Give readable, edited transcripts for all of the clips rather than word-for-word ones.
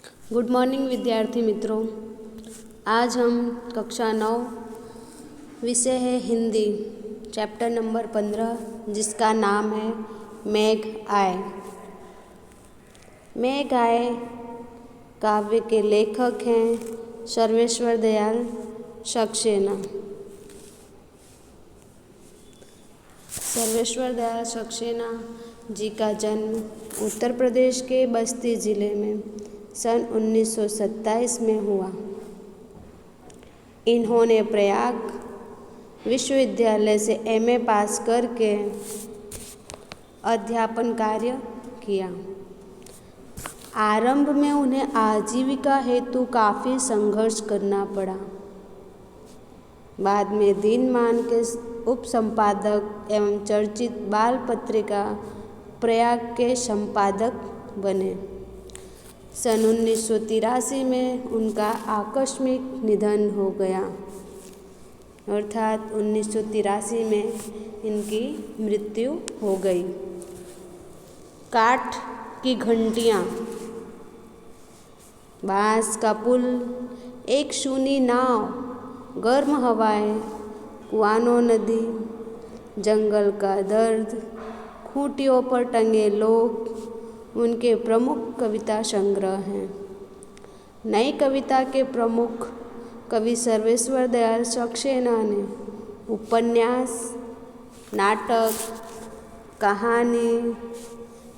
Good morning विद्यार्थी मित्रों। आज हम कक्षा 9 विषय है हिंदी, चैप्टर नंबर 15, जिसका नाम है मेघ आए। मेघ आए काव्य के लेखक हैं सर्वेश्वर दयाल सक्सेना। सर्वेश्वर दयाल सक्सेना जी का जन्म उत्तर प्रदेश के बस्ती जिले में सन 1927 में हुआ। इन्होंने प्रयाग विश्वविद्यालय से एमए पास करके अध्यापन कार्य किया। आरंभ में उन्हें आजीविका हेतु काफ़ी संघर्ष करना पड़ा। बाद में दिनमान के उप संपादक एवं चर्चित बाल पत्रिका प्रयाग के संपादक बने। सन 1983 में उनका आकस्मिक निधन हो गया, अर्थात 1983 में इनकी मृत्यु हो गई। काठ की घंटियाँ, बाँस का पुल, एक सूनी नाव, गर्म हवाएं, कुआनो नदी, जंगल का दर्द, खूंटियों पर टंगे लोग उनके प्रमुख कविता संग्रह हैं। नई कविता के प्रमुख कवि सर्वेश्वर दयाल सक्सेना ने उपन्यास, नाटक, कहानी,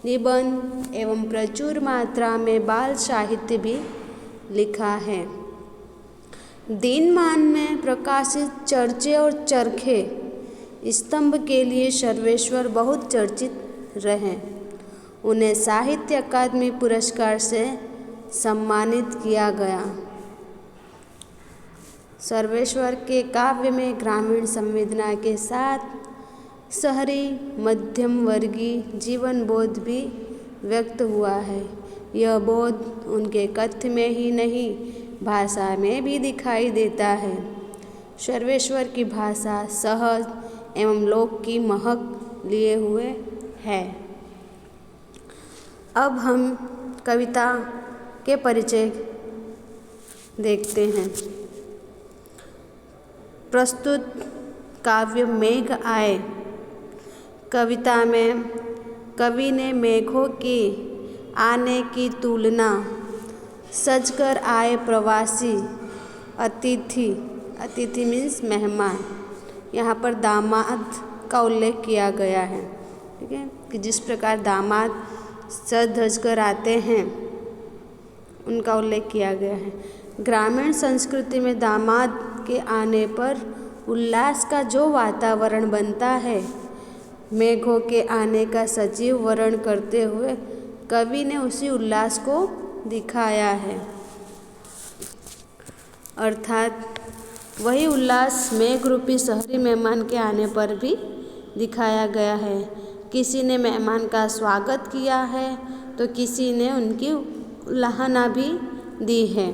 निबंध एवं प्रचुर मात्रा में बाल साहित्य भी लिखा है। दिनमान में प्रकाशित चर्चे और चरखे स्तंभ के लिए सर्वेश्वर बहुत चर्चित रहे। उन्हें साहित्य अकादमी पुरस्कार से सम्मानित किया गया। सर्वेश्वर के काव्य में ग्रामीण संवेदना के साथ शहरी मध्यम वर्गीय जीवन बोध भी व्यक्त हुआ है। यह बोध उनके कथ्य में ही नहीं, भाषा में भी दिखाई देता है। सर्वेश्वर की भाषा सहज एवं लोक की महक लिए हुए है। अब हम कविता के परिचय देखते हैं। प्रस्तुत काव्य मेघ आए। कविता में कवि ने मेघों के आने की तुलना सजकर आए प्रवासी अतिथि मीन्स मेहमान, यहाँ पर दामाद का उल्लेख किया गया है। ठीक है, कि जिस प्रकार दामाद सज धज कर आते हैं उनका उल्लेख किया गया है। ग्रामीण संस्कृति में दामाद के आने पर उल्लास का जो वातावरण बनता है, मेघों के आने का सजीव वर्णन करते हुए कवि ने उसी उल्लास को दिखाया है। अर्थात वही उल्लास मेघ रूपी शहरी मेहमान के आने पर भी दिखाया गया है। किसी ने मेहमान का स्वागत किया है तो किसी ने उनकी उलाहना भी दी है।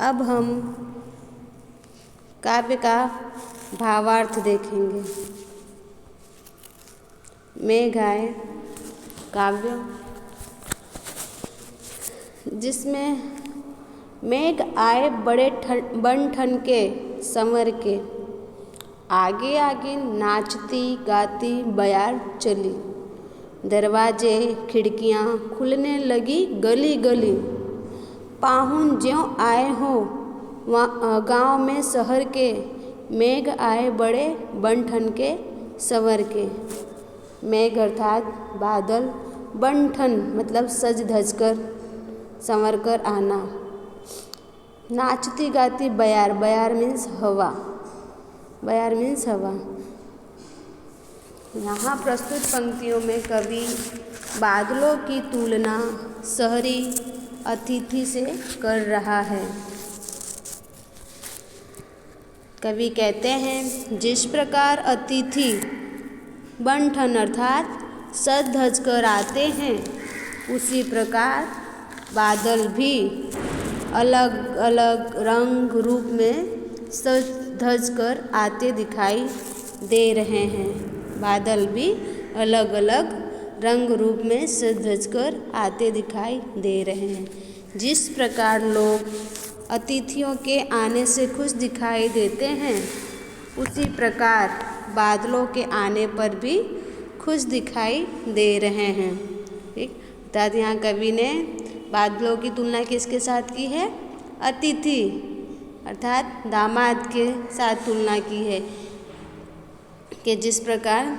अब हम काव्य का भावार्थ देखेंगे। मेघ आए काव्य, जिसमें मेघ आए बड़े बन ठन के संवर के, आगे आगे नाचती गाती बयार चली, दरवाजे खिड़कियाँ खुलने लगी गली गली, पाहुन ज्यों आए हों वहाँ गाँव में शहर के, मेघ आए बड़े बन ठन के संवर के। मेघ अर्थात बादल, बन ठन मतलब सज धज कर संवर कर आना। नाचती गाती बयार, बयार मीन्स हवा, बयार मीन्स हवा। यहाँ प्रस्तुत पंक्तियों में कवि बादलों की तुलना शहरी अतिथि से कर रहा है। कवि कहते हैं, जिस प्रकार अतिथि बन ठन अर्थात सज धज कर आते हैं, उसी प्रकार बादल भी अलग अलग रंग रूप में सज धज कर आते दिखाई दे रहे हैं। बादल भी अलग अलग रंग रूप में सज धज कर आते दिखाई दे रहे हैं। जिस प्रकार लोग अतिथियों के आने से खुश दिखाई देते हैं, उसी प्रकार बादलों के आने पर भी खुश दिखाई दे रहे हैं। ठीक, अर्थात यहाँ कवि ने बादलों की तुलना किसके साथ की है? अतिथि अर्थात दामाद के साथ तुलना की है कि जिस प्रकार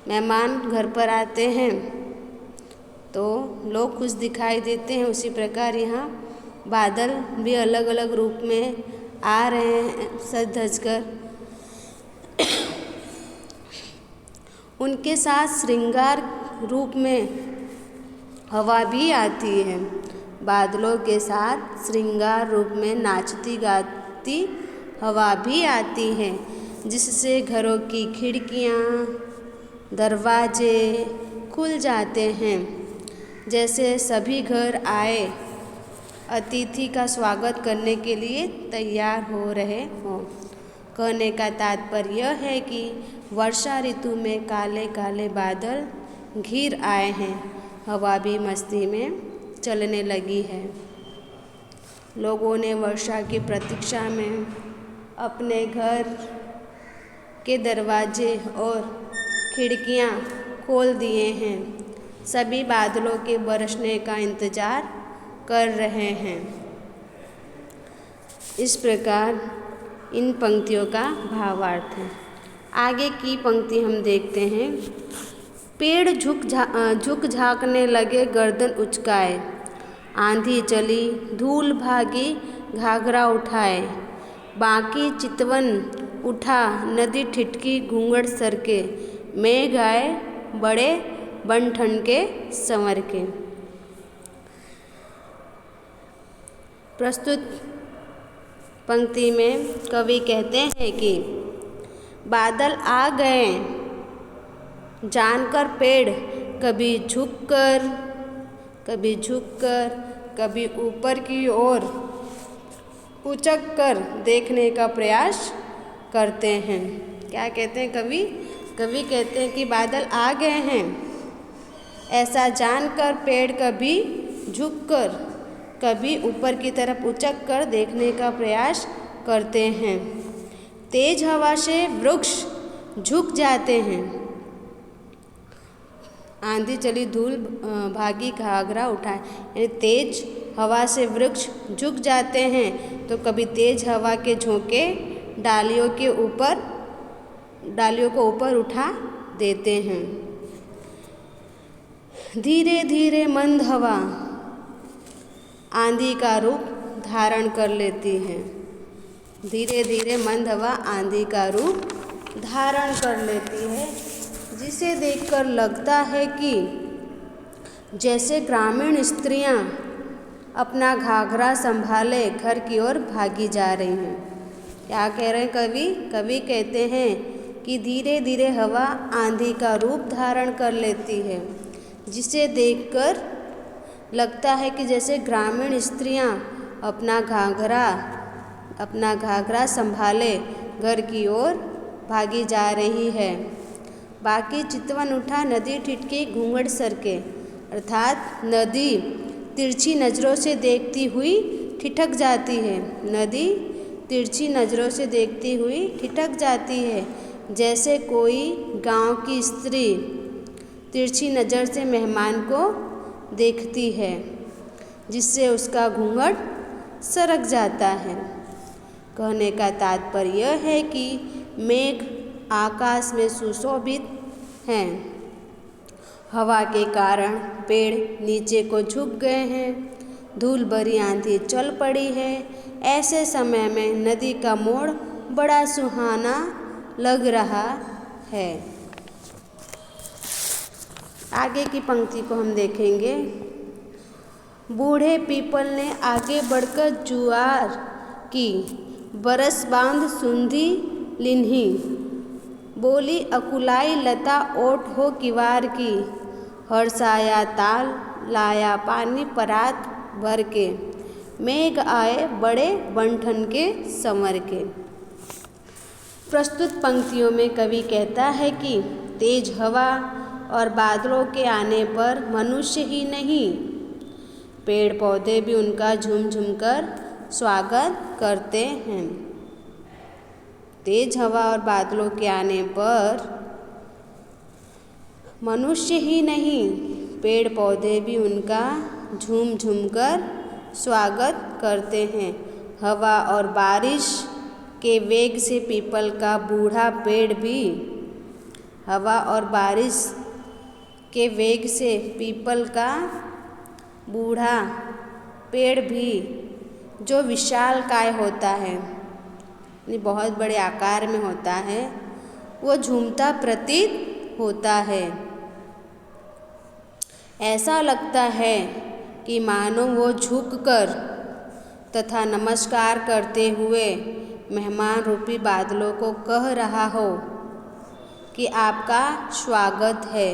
मेहमान घर पर आते हैं तो लोग खुश दिखाई देते हैं, उसी प्रकार यहाँ बादल भी अलग अलग रूप में आ रहे हैं सज धज कर। उनके साथ श्रृंगार रूप में हवा भी आती है। बादलों के साथ श्रृंगार रूप में नाचती गाती हवा भी आती है, जिससे घरों की खिड़कियाँ, दरवाजे खुल जाते हैं, जैसे सभी घर आए अतिथि का स्वागत करने के लिए तैयार हो रहे हों। कहने का तात्पर्य यह है कि वर्षा ऋतु में काले काले बादल घिर आए हैं, हवा भी मस्ती में चलने लगी है। लोगों ने वर्षा की प्रतीक्षा में अपने घर के दरवाजे और खिड़कियां खोल दिए हैं, सभी बादलों के बरसने का इंतज़ार कर रहे हैं। इस प्रकार इन पंक्तियों का भावार्थ है। आगे की पंक्ति हम देखते हैं। पेड़ झुक झाँकने लगे गर्दन उचकाए, आंधी चली धूल भागी घाघरा उठाए, बाकी चितवन उठा नदी ठिठकी घूंघट सरके, मेघ आए बड़े बन ठनके संवर के। प्रस्तुत पंक्ति में कवि कहते हैं कि बादल आ गए जानकर पेड़ कभी झुककर कभी ऊपर की ओर उचक कर देखने का प्रयास करते हैं। क्या कहते हैं कवि? कवि कहते हैं कि बादल आ गए हैं, ऐसा जानकर पेड़ कभी झुककर कभी ऊपर की तरफ उचक कर देखने का प्रयास करते हैं। तेज हवा से वृक्ष झुक जाते हैं, आंधी चली धूल भागी घाघरा उठाए, यानी तेज हवा से वृक्ष झुक जाते हैं तो कभी तेज हवा के झोंके डालियों को ऊपर उठा देते हैं। धीरे धीरे मंद हवा आंधी का रूप धारण कर लेती है। धीरे धीरे मंद हवा आंधी का रूप धारण कर लेती है, जिसे देखकर लगता है कि जैसे ग्रामीण स्त्रियां अपना घाघरा संभाले घर की ओर भागी जा रही हैं। क्या कह रहे हैं कवि? कवि कहते हैं कि धीरे धीरे हवा आंधी का रूप धारण कर लेती है, जिसे देखकर लगता है कि जैसे ग्रामीण स्त्रियां अपना घाघरा संभाले घर की ओर भागी जा रही है। बाकी चितवन उठा नदी ठिठकी घूंघट सरके, अर्थात नदी तिरछी नज़रों से देखती हुई ठिठक जाती है। नदी तिरछी नज़रों से देखती हुई ठिठक जाती है, जैसे कोई गांव की स्त्री तिरछी नज़र से मेहमान को देखती है, जिससे उसका घूंघट सरक जाता है। कहने का तात्पर्य यह है कि मेघ आकाश में सुशोभित हैं, हवा के कारण पेड़ नीचे को झुक गए हैं, धूल भरी आंधी चल पड़ी है। ऐसे समय में नदी का मोड़ बड़ा सुहाना लग रहा है। आगे की पंक्ति को हम देखेंगे। बूढ़े पीपल ने आगे बढ़कर जुआर की, बरस बांध सुंधी लिन्ही, बोली अकुलाई लता ओट हो किवार की, हर्षाया ताल लाया पानी परात भर के, मेघ आए बड़े बन के संवर के। प्रस्तुत पंक्तियों में कवि कहता है कि तेज हवा और बादलों के आने पर मनुष्य ही नहीं, पेड़ पौधे भी उनका झूम झूम कर स्वागत करते हैं। तेज हवा और बादलों के आने पर मनुष्य ही नहीं, पेड़ पौधे भी उनका झूम झूम कर स्वागत करते हैं। हवा और बारिश के वेग से पीपल का बूढ़ा पेड़ भी, हवा और बारिश के वेग से पीपल का बूढ़ा पेड़ भी, जो विशालकाय होता है, यानी बहुत बड़े आकार में होता है, वो झूमता प्रतीत होता है। ऐसा लगता है कि मानो वो झुककर तथा नमस्कार करते हुए मेहमान रूपी बादलों को कह रहा हो कि आपका स्वागत है।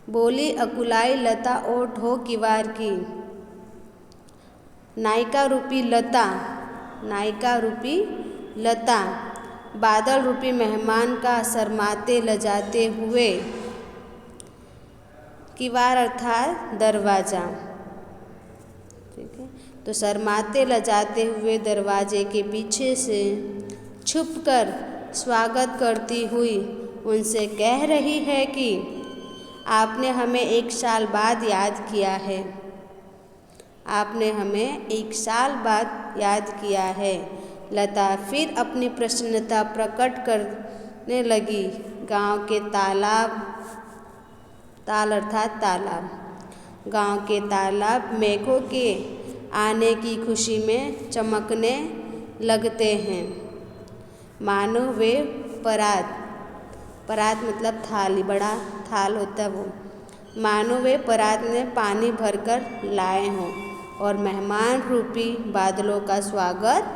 बोली अकुलाई लता ओट हो किवार की, नायिका रूपी लता, नायिका रूपी लता बादल रूपी मेहमान का शर्माते लजाते हुए, किवार अर्थात दरवाज़ा, ठीक है। तो शर्माते लजाते हुए दरवाजे के पीछे से छुपकर स्वागत करती हुई उनसे कह रही है कि आपने हमें 1 साल बाद याद किया है, आपने हमें 1 साल बाद याद किया है। लता फिर अपनी प्रसन्नता प्रकट करने लगी। गांव के तालाब, ताल अर्थात तालाब, गांव के तालाब मेघों के आने की खुशी में चमकने लगते हैं, मानो वे परात, परात मतलब थाली, बड़ा थाल होता है वो, मानो वे परात में पानी भरकर लाए हों और मेहमान रूपी बादलों का स्वागत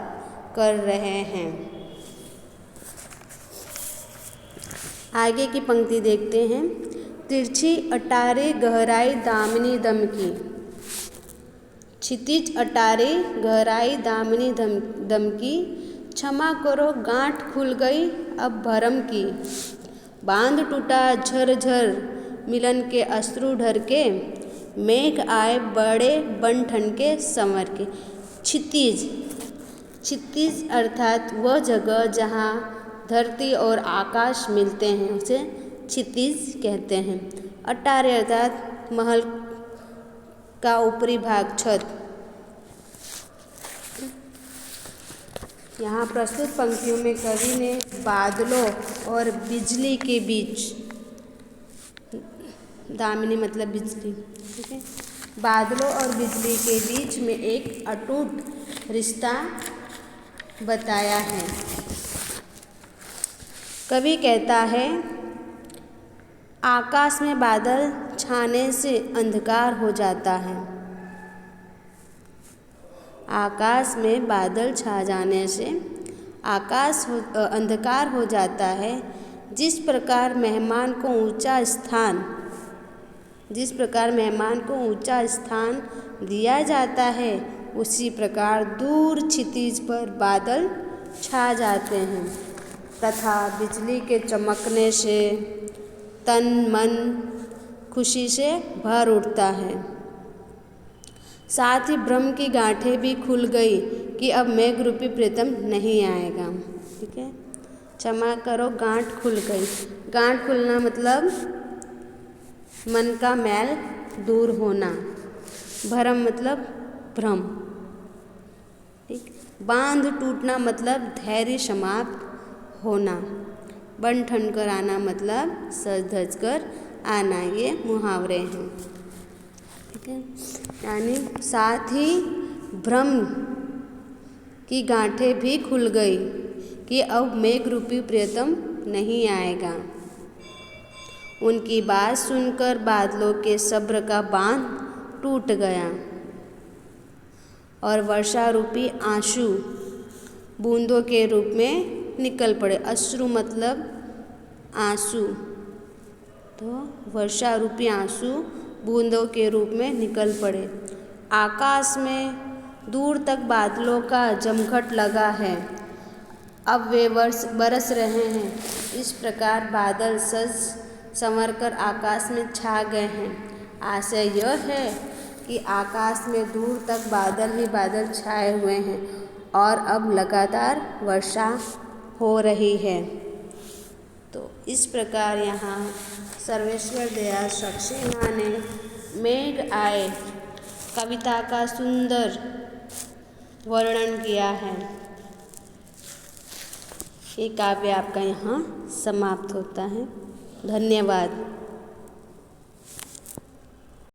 कर रहे हैं। आगे की पंक्ति देखते हैं। तिरछी अटारी गहराई दामिनी दमकी, क्षितिज अटारी गहराई दामिनी दमकी, क्षमा करो गांठ खुल गई अब भरम की, बांध टूटा झरझर मिलन के अश्रु ढरके, मेघ आए बड़े बन ठनके संवर के। क्षितिज, क्षितिज अर्थात वह जगह जहाँ धरती और आकाश मिलते हैं उसे क्षितिज कहते हैं। अटारी अर्थात महल का ऊपरी भाग, छत। यहाँ प्रस्तुत पंक्तियों में कवि ने बादलों और बिजली के बीच, दामिनी मतलब बिजली, ठीक है, बादलों और बिजली के बीच में एक अटूट रिश्ता बताया है। कवि कहता है, आकाश में बादल छाने से अंधकार हो जाता है, आकाश में बादल छा जाने से आकाश अंधकार हो जाता है। जिस प्रकार मेहमान को ऊंचा स्थान, जिस प्रकार मेहमान को ऊंचा स्थान दिया जाता है, उसी प्रकार दूर क्षितिज पर बादल छा जाते हैं तथा बिजली के चमकने से तन मन खुशी से भर उठता है। साथ ही भ्रम की गांठें भी खुल गई कि अब मेघ रूपी प्रीतम नहीं आएगा, ठीक है। क्षमा करो गांठ खुल गई, गांठ खुलना मतलब मन का मैल दूर होना, भरम मतलब भ्रम, ठीक। बांध टूटना मतलब धैर्य समाप्त होना, बन ठन कर आना मतलब सज धज कर आना, ये मुहावरे हैं, ठीक है। यानी साथ ही भ्रम की गांठें भी खुल गई कि अब मेघ रूपी प्रियतम नहीं आएगा। उनकी बात सुनकर बादलों के सब्र का बांध टूट गया और वर्षा रूपी आंसू बूंदों के रूप में निकल पड़े। अश्रु मतलब आंसू, तो वर्षा रूपी आंसू बूंदों के रूप में निकल पड़े। आकाश में दूर तक बादलों का जमघट लगा है। अब वे बरस रहे हैं। इस प्रकार बादल सज संवर कर आकाश में छा गए हैं। आशय यह है कि आकाश में दूर तक बादल ही बादल छाए हुए हैं और अब लगातार वर्षा हो रही है। तो इस प्रकार यहाँ सर्वेश्वर दयाल सक्सेना ने मेघ आए कविता का सुंदर वर्णन किया है। ये काव्य आपका यहाँ समाप्त होता है। धन्यवाद।